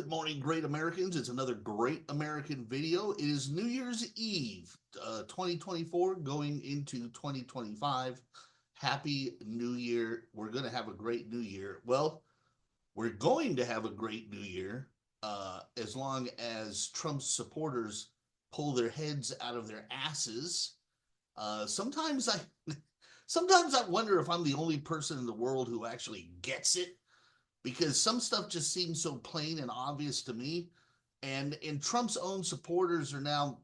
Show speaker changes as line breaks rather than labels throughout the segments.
Good morning, great Americans. It's another great American video. It is New Year's Eve, 2024, going into 2025. Happy New Year. We're going to have a great New Year. Well, we're going to have a great New Year as long as Trump's supporters pull their heads out of their asses. Sometimes I sometimes I wonder if I'm the only person in the world who actually gets it, because some stuff just seems so plain and obvious to me. And Trump's own supporters are now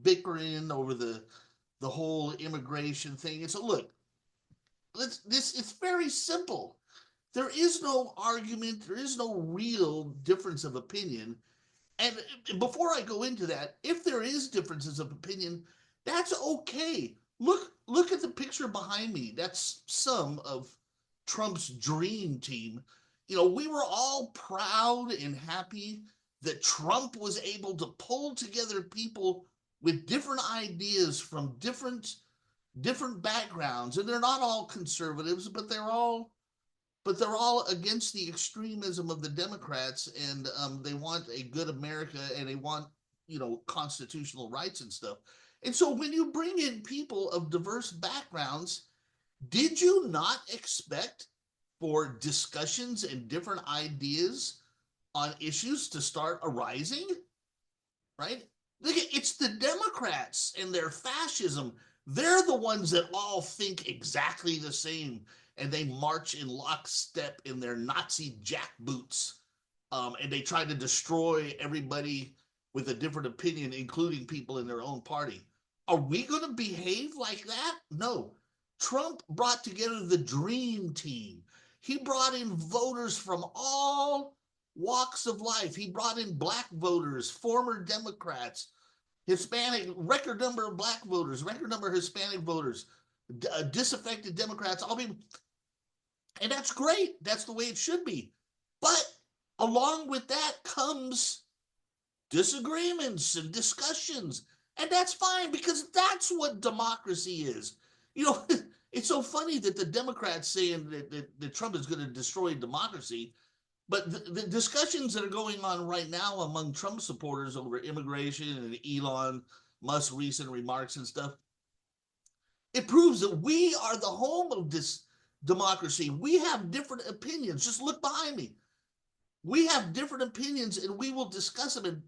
bickering over the whole immigration thing. And so look, it's very simple. There is no argument, there is no real difference of opinion. And before I go into that, if there is differences of opinion, that's okay. Look at the picture behind me. That's some of Trump's dream team. We were all proud and happy that Trump was able to pull together people with different ideas from different backgrounds, and they're not all conservatives, but they're all against the extremism of the Democrats, and they want a good America, and they want constitutional rights and stuff. And so when you bring in people of diverse backgrounds, did you not expect for discussions and different ideas on issues to start arising? Right? It's the Democrats and their fascism. They're the ones that all think exactly the same, and they march in lockstep in their Nazi jackboots, and they try to destroy everybody with a different opinion, including people in their own party. Are we going to behave like that? No. Trump brought together the dream team. He brought in voters from all walks of life. He brought in black voters, former Democrats, Hispanic, record number of black voters, record number of Hispanic voters, disaffected Democrats, all people. And that's great. That's the way it should be. But along with that comes disagreements and discussions. And that's fine, because that's what democracy is. It's so funny that the Democrats saying that Trump is going to destroy democracy, but the discussions that are going on right now among Trump supporters over immigration and Elon Musk's recent remarks and stuff, it proves that we are the home of this democracy. We have different opinions. Just look behind me. We have different opinions, and we will discuss them. And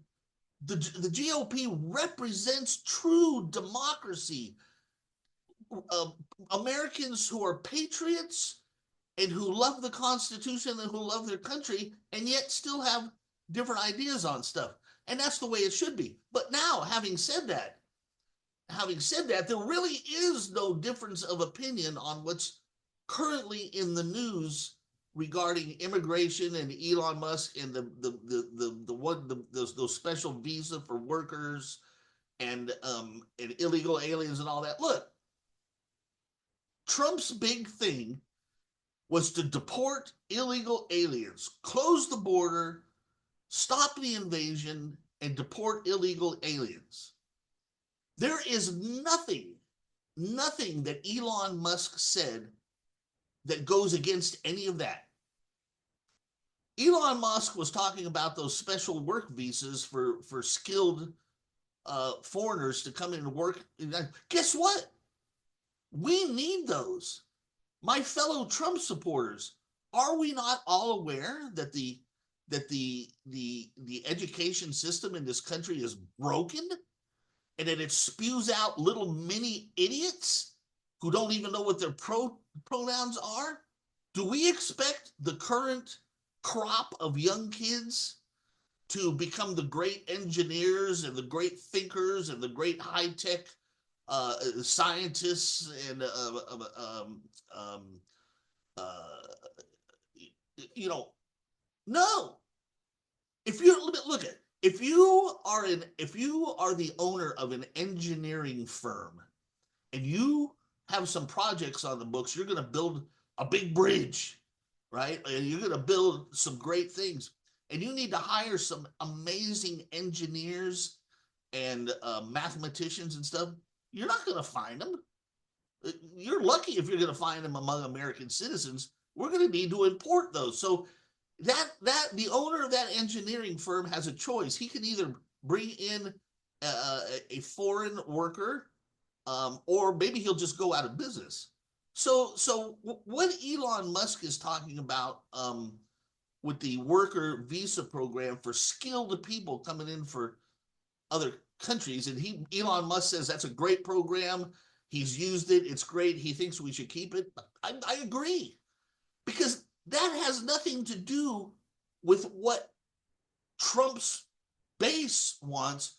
the GOP represents true democracy. Americans who are patriots and who love the Constitution and who love their country, and yet still have different ideas on stuff. And that's the way it should be. But now, having said that, there really is no difference of opinion on what's currently in the news regarding immigration and Elon Musk and those special visa for workers and illegal aliens and all that. Look, Trump's big thing was to deport illegal aliens, close the border, stop the invasion, and deport illegal aliens. There is nothing that Elon Musk said that goes against any of that. Elon Musk was talking about those special work visas for skilled foreigners to come in and work. Guess what? We need those. My fellow Trump supporters, are we not all aware that the education system in this country is broken, and that it spews out little mini idiots who don't even know what their pronouns are? Do we expect the current crop of young kids to become the great engineers and the great thinkers and the great high-tech scientists and no. If you are the owner of an engineering firm and you have some projects on the books, you're going to build a big bridge, right? And you're going to build some great things, and you need to hire some amazing engineers and mathematicians and stuff. You're not going to find them. You're lucky if you're going to find them among American citizens. We're going to need to import those. So That the owner of that engineering firm has a choice. He can either bring in a foreign worker, or maybe he'll just go out of business. So what Elon Musk is talking about, with the worker visa program for skilled people coming in for other countries, and Elon Musk says that's a great program. He's used it. It's great. He thinks we should keep it. I agree, because that has nothing to do with what Trump's base wants,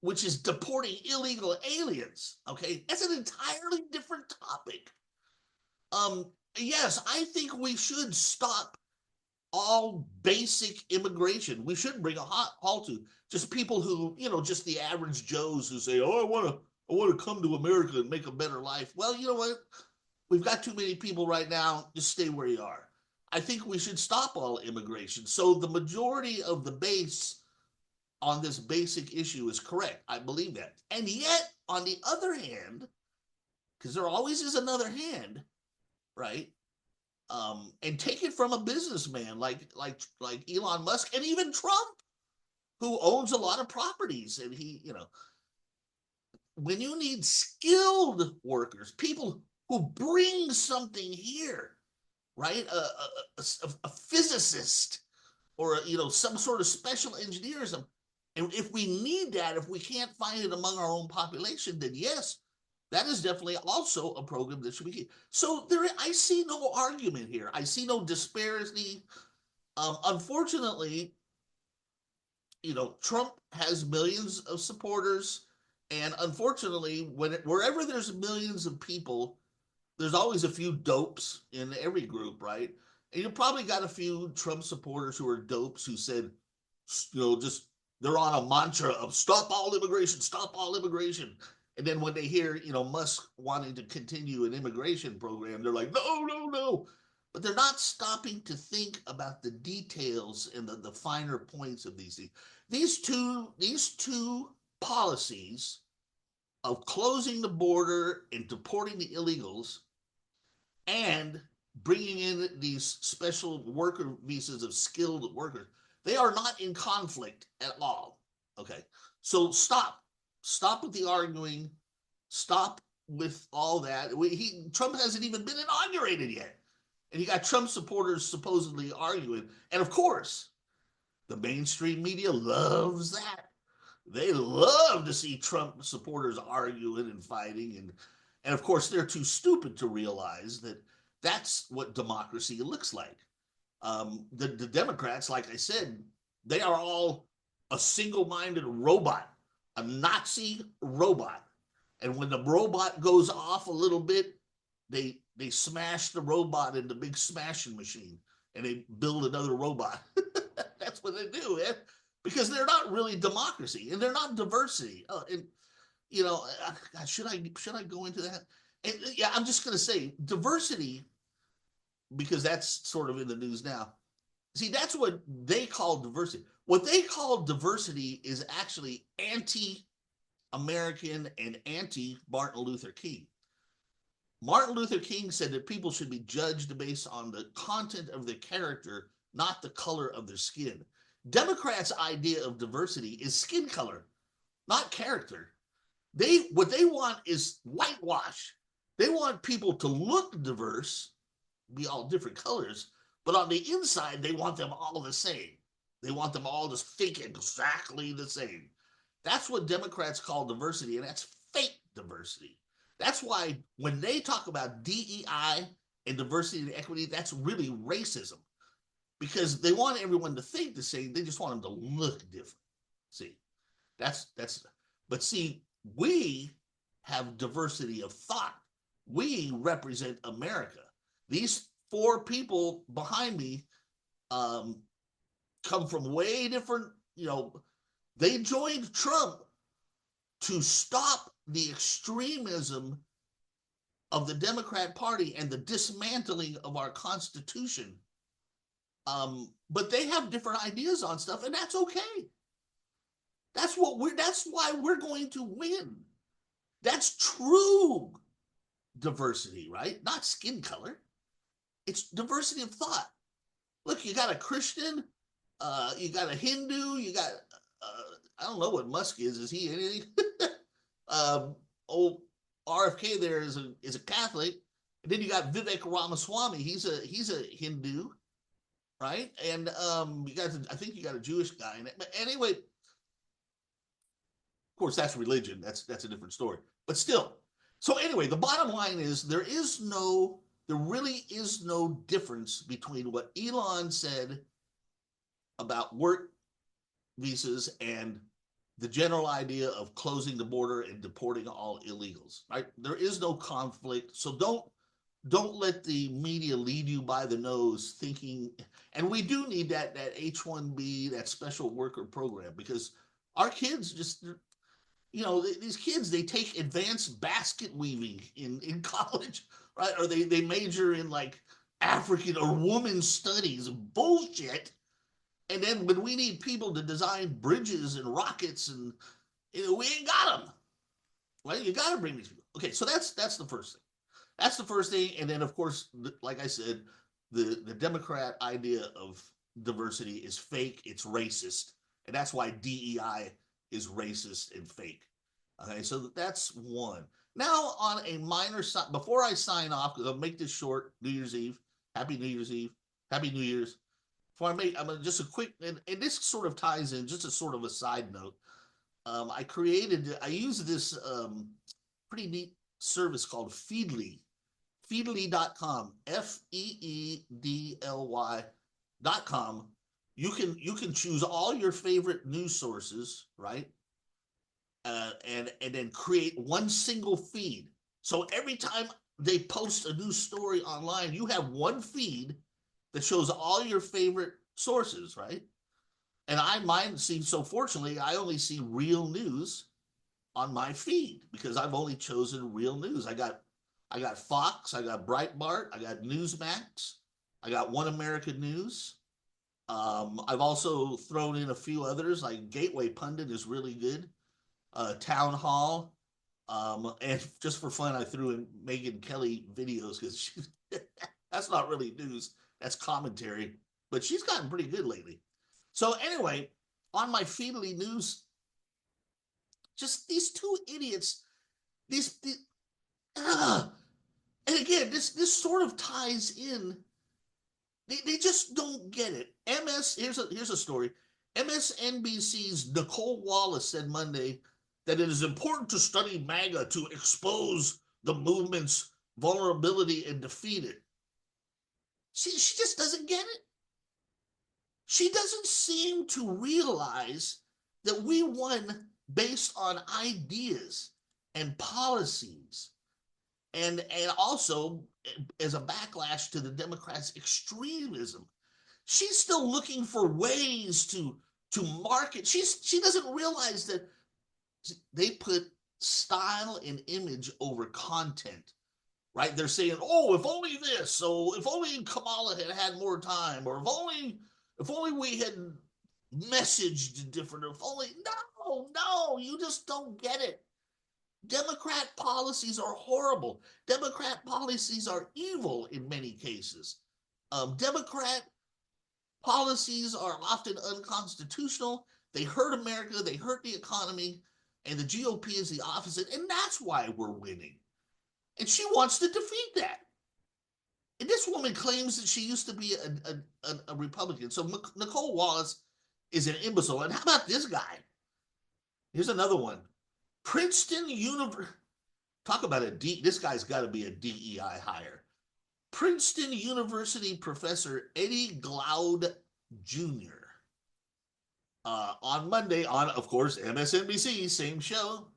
which is deporting illegal aliens. Okay, that's an entirely different topic. Yes, I think we should stop all basic immigration. We should bring a halt to just people who, just the average Joes who say, "Oh, I want to come to America and make a better life." Well, you know what? We've got too many people right now. Just stay where you are. I think we should stop all immigration. So the majority of the base on this basic issue is correct. I believe that. And yet, on the other hand, because there always is another hand, right? And take it from a businessman like Elon Musk and even Trump, who owns a lot of properties, and when you need skilled workers, people who bring something here, right? A physicist, or some sort of special engineer or something. And if we need that, if we can't find it among our own population, then yes, that is definitely also a program that should be. So I see no argument here. I see no disparity. Unfortunately, Trump has millions of supporters, and unfortunately, wherever there's millions of people, there's always a few dopes in every group, right? And you probably got a few Trump supporters who are dopes who said, just they're on a mantra of stop all immigration, stop all immigration. And then when they hear, Musk wanting to continue an immigration program, they're like, no, no, no. But they're not stopping to think about the details and the finer points of these things. These two policies of closing the border and deporting the illegals and bringing in these special worker visas of skilled workers, they are not in conflict at all. Okay, so stop with the arguing, stop with all that. Trump hasn't even been inaugurated yet, and you got Trump supporters supposedly arguing, and of course, the mainstream media loves that. They love to see Trump supporters arguing and fighting, and of course they're too stupid to realize that that's what democracy looks like. The Democrats, like I said, they are all a single-minded robot, a Nazi robot, and when the robot goes off a little bit, they smash the robot in the big smashing machine, and they build another robot. That's what they do, man, because they're not really democracy and they're not diversity. And should I go into that? And yeah, I'm just going to say diversity, because that's sort of in the news now. See, that's what they call diversity. What they call diversity is actually anti-American and anti-Martin Luther King. Martin Luther King said that people should be judged based on the content of their character, not the color of their skin. Democrats' idea of diversity is skin color, not character. What they want is whitewash. They want people to look diverse, be all different colors, but on the inside, they want them all the same. They want them all to think exactly the same. That's what Democrats call diversity, and that's fake diversity. That's why when they talk about DEI and diversity and equity, that's really racism, because they want everyone to think the same. They just want them to look different. See, that's. But see, we have diversity of thought. We represent America. These four people behind me come from way different. They joined Trump to stop the extremism of the Democrat Party and the dismantling of our Constitution. But they have different ideas on stuff, and that's okay. That's why we're going to win. That's true diversity, right? Not skin color. It's diversity of thought. look, you got a Christian, you got a Hindu, you got I don't know what Musk is. Is he anything? Old RFK there is a Catholic, and then you got Vivek Ramaswamy. He's a Hindu, right? And you got I think you got a Jewish guy in it. But anyway, of course that's religion. That's a different story. But still. So anyway, the bottom line is there really is no difference between what Elon said about work visas and the general idea of closing the border and deporting all illegals, right? There is no conflict. So don't let the media lead you by the nose thinking, and we do need that H-1B, that special worker program, because our kids just, these kids, they take advanced basket weaving in college, right? Or they major in like African or woman studies, bullshit. And then when we need people to design bridges and rockets, and we ain't got them. Well, you got to bring these people. Okay, so that's the first thing. That's the first thing. And then, of course, like I said, the Democrat idea of diversity is fake. It's racist, and that's why DEI is racist and fake. Okay, so that's one. Now, on a minor side, before I sign off, because I'll make this short. New Year's Eve, Happy New Year's Eve, Happy New Year's. Before I'm gonna just a quick, and this sort of ties in, just a sort of a side note. I use this pretty neat service called Feedly, feedly.com, FEEDLY.com. You can choose all your favorite news sources, right? And then create one single feed. So every time they post a new story online, you have one feed that shows all your favorite sources, right? And so fortunately, I only see real news on my feed because I've only chosen real news. I got Fox, I got Breitbart, I got Newsmax, I got One American News. I've also thrown in a few others, like Gateway Pundit is really good. Town Hall. And just for fun, I threw in Megyn Kelly videos because that's not really news. That's commentary, but she's gotten pretty good lately. So anyway, on my Feedly News, just these two idiots, these and again, this sort of ties in. They just don't get it. Here's a story. MSNBC's Nicole Wallace said Monday that it is important to study MAGA to expose the movement's vulnerability and defeat it. She just doesn't get it. She doesn't seem to realize that we won based on ideas and policies, and also as a backlash to the Democrats' extremism. She's still looking for ways to market. She doesn't realize that they put style and image over content, right? They're saying, "Oh, if only this," so if only Kamala had more time, or if only we had messaged different, if only. No, you just don't get it. Democrat policies are horrible. Democrat policies are evil in many cases. Democrat policies are often unconstitutional. They hurt America, they hurt the economy, and the GOP is the opposite, and that's why we're winning. And she wants to defeat that. And this woman claims that she used to be a Republican. So Nicole Wallace is an imbecile. And how about this guy? Here's another one. Princeton University. Talk about this guy's got to be a DEI hire. Princeton University professor Eddie Glaude Jr. On Monday, on, of course, MSNBC, same show,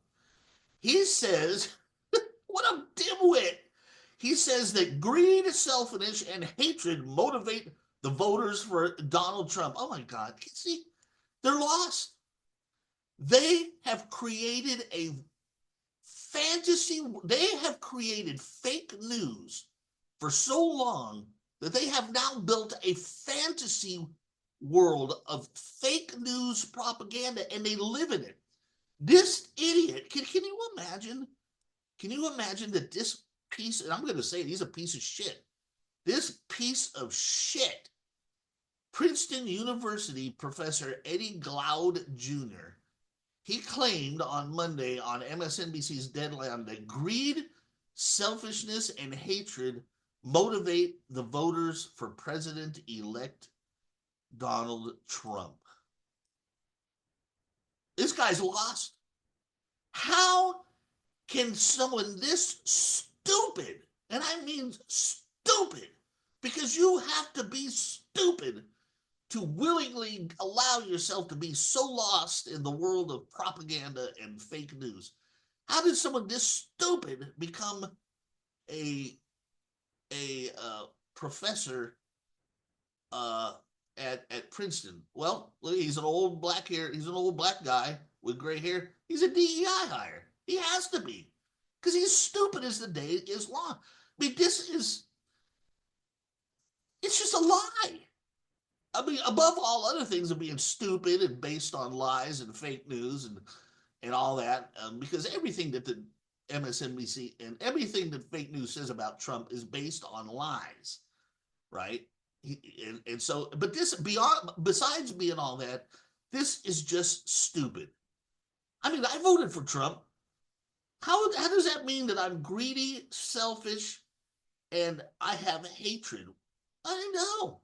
he says, what a dimwit. He says that greed, selfishness, and hatred motivate the voters for Donald Trump. Oh my God. See, they're lost. They have created a fantasy. They have created fake news for so long that they have now built a fantasy world of fake news propaganda, and they live in it. This idiot, can you imagine? Can you imagine that this piece, and I'm going to say it, he's a piece of shit. This piece of shit Princeton University professor Eddie Glaude Jr. He claimed on Monday on MSNBC's Deadline that greed, selfishness, and hatred motivate the voters for President-elect Donald Trump. This guy's lost. How can someone this stupid, and I mean stupid, because you have to be stupid to willingly allow yourself to be so lost in the world of propaganda and fake news? How did someone this stupid become a professor at Princeton? Well, he's an old black guy with gray hair. He's a DEI hire. He has to be, because he's stupid as the day is long. I mean, it's just a lie. I mean, above all other things of being stupid and based on lies and fake news and all that, because everything that the MSNBC and everything that fake news says about Trump is based on lies, right? And so, but this besides being all that, this is just stupid. I mean, I voted for Trump. How does that mean that I'm greedy, selfish, and I have hatred? I know.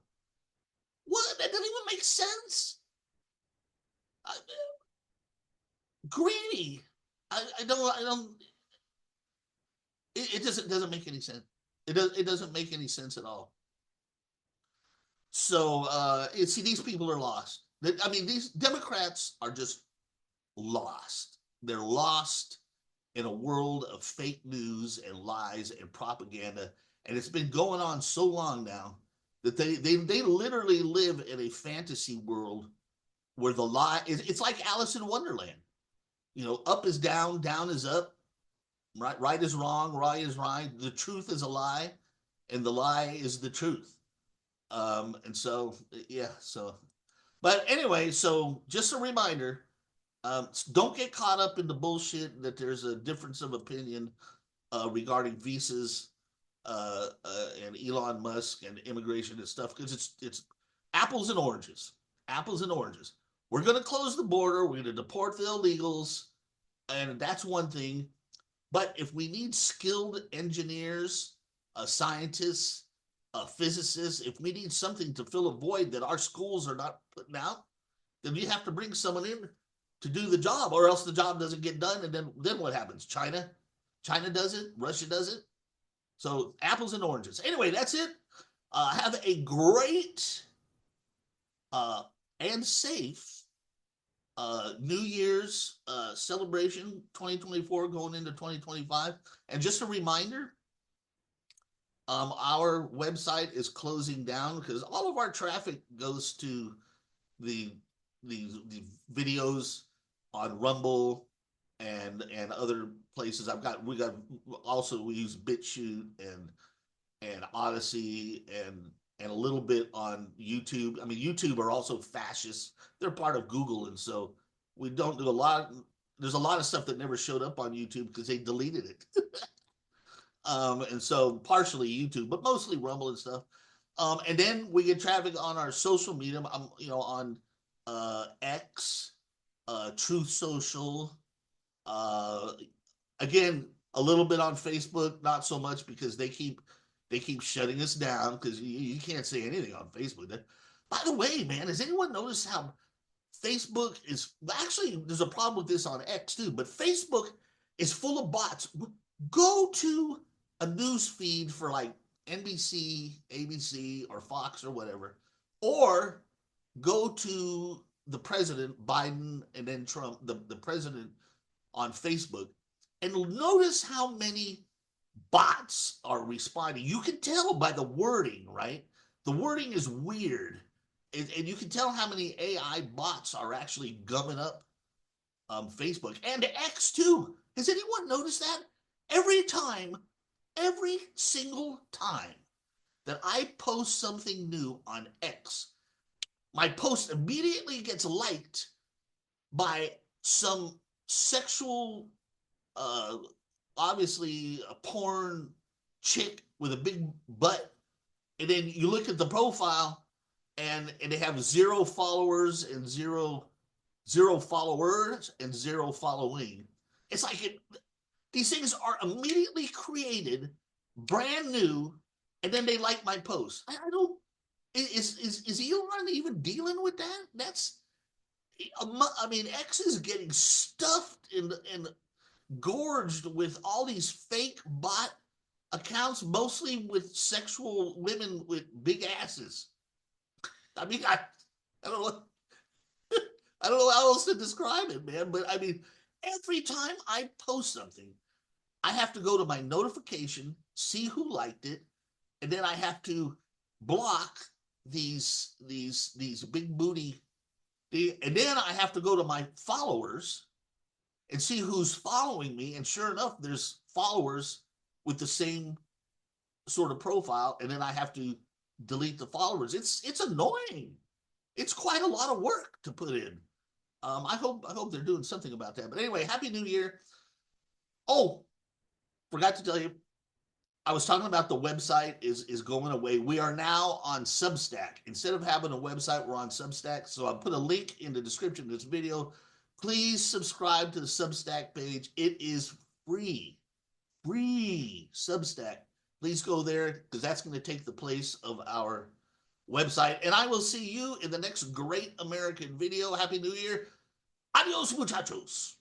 What? That doesn't even make sense. Greedy. I don't. It doesn't make any sense. It doesn't make any sense at all. So see, these people are lost. I mean, these Democrats are just lost. They're lost in a world of fake news and lies and propaganda, and it's been going on so long now that they literally live in a fantasy world where the lie is, it's like Alice in Wonderland. You know, up is down, down is up, right is wrong, right is right. The truth is a lie, and the lie is the truth. And so yeah, so but anyway, so just a reminder, don't get caught up in the bullshit that there's a difference of opinion regarding visas and Elon Musk and immigration and stuff, because it's apples and oranges. Apples and oranges. We're going to close the border. We're going to deport the illegals, and that's one thing. But if we need skilled engineers, scientists, physicists, if we need something to fill a void that our schools are not putting out, then we have to bring someone in to do the job, or else the job doesn't get done. And then what happens? China does it. Russia does it. So apples and oranges. Anyway, that's it. Have a great and safe New Year's celebration 2024 going into 2025. And just a reminder, our website is closing down because all of our traffic goes to the videos on Rumble and other places. We use BitChute and Odyssey and a little bit on YouTube. I mean, YouTube are also fascists. They're part of Google, and so we don't do a lot. There's a lot of stuff that never showed up on YouTube because they deleted it. And so partially YouTube, but mostly Rumble and stuff. And then we get traffic on our social media. On X, Truth Social. Again, a little bit on Facebook, not so much because they keep shutting us down because you can't say anything on Facebook. By the way, man, has anyone noticed how Facebook is actually? There's a problem with this on X too, but Facebook is full of bots. Go to a news feed for like NBC, ABC, or Fox or whatever, or go to the president, Biden, and then Trump, the president on Facebook, and notice how many bots are responding. You can tell by the wording, right? The wording is weird. And you can tell how many AI bots are actually gumming up Facebook and X too. Has anyone noticed that? Every single time that I post something new on X, my post immediately gets liked by some sexual, obviously a porn chick with a big butt. And then you look at the profile and they have 0 followers and zero followers and 0 following. It's like these things are immediately created, brand new, and then they like my post. I don't. Is Elon even dealing with that? That's. I mean, X is getting stuffed and gorged with all these fake bot accounts, mostly with sexual women with big asses. I mean, I don't know. I don't know how else to describe it, man. But I mean, every time I post something, I have to go to my notification, see who liked it, and then I have to block these big booty, and then I have to go to my followers and see who's following me. And sure enough, there's followers with the same sort of profile, and then I have to delete the followers. It's annoying. It's quite a lot of work to put in. I hope they're doing something about that. But anyway, Happy New Year. Oh, forgot to tell you, I was talking about the website is going away. We are now on Substack. Instead of having a website, we're on Substack. So I'll put a link in the description of this video. Please subscribe to the Substack page. It is free. Free Substack. Please go there because that's going to take the place of our website. And I will see you in the next great American video. Happy New Year. Adios, muchachos.